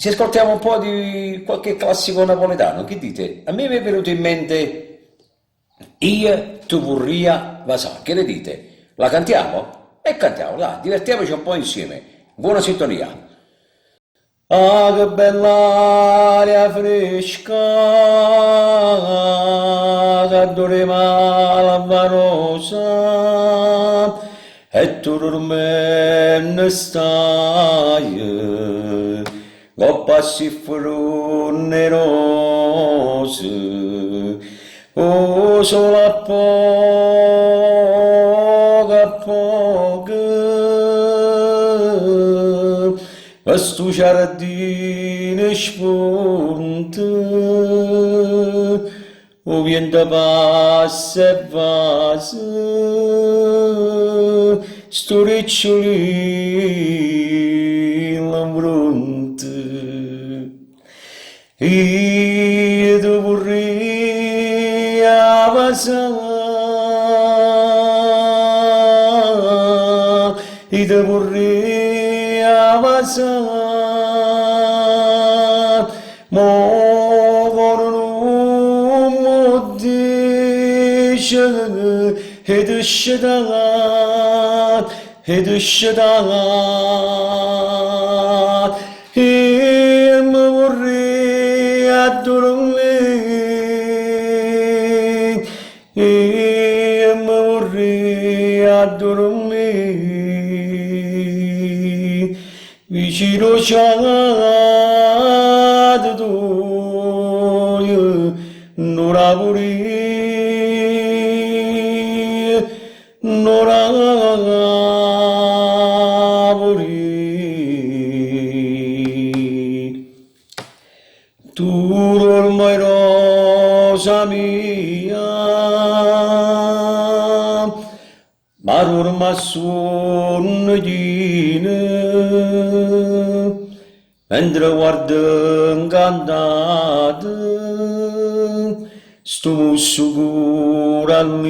Se ascoltiamo un po' di qualche classico napoletano, che dite? A me mi è venuto in mente Io, tu vurria, vasà, che ne dite? La cantiamo? E cantiamo, dai, divertiamoci un po' insieme. Buona sintonia. Ah, che bella aria fresca, che dorema l'amvarosa, e tu dormendo stai, con passi frunne rose, oh, solo a poco, questo giardino spunta, o vento passa e passa, sto ricciolino l'ambronte. Io ti vorrei abbassare, io ti vorrei abbassare, ma non mi dice ed esce da e mi vorrei addormentare e mi vorrei addormentare vicino c'è tu non la vorrei non la vorrei tu ormai rosa mia ma ormai sono mentre guardo incantato sto musso corallino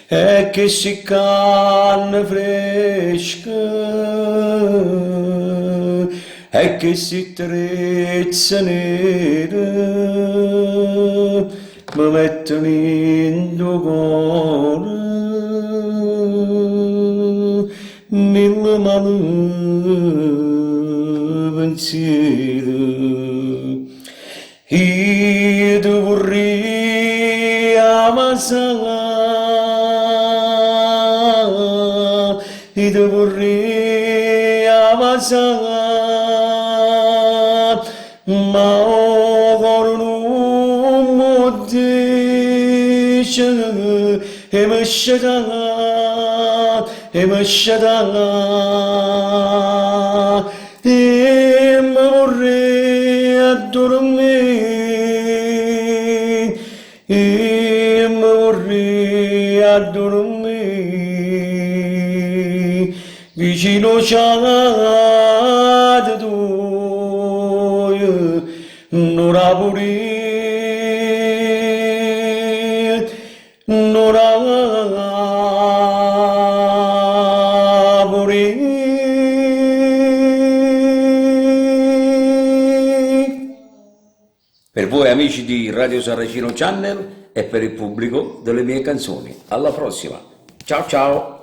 e che si canna fresca e che si trezza nera mi mettono in tuo cuore mille mani pensieri io ti vorrei ammazzare io ti vorrei ammazzare ma ora non mi dice e mi sceda e mi vorrei addormentare e mi vorrei addormentare vicino c'è tu non la vorrei non la vorrei. Per voi amici di Radio Sarracino Channel e per il pubblico delle mie canzoni. Alla prossima. Ciao ciao.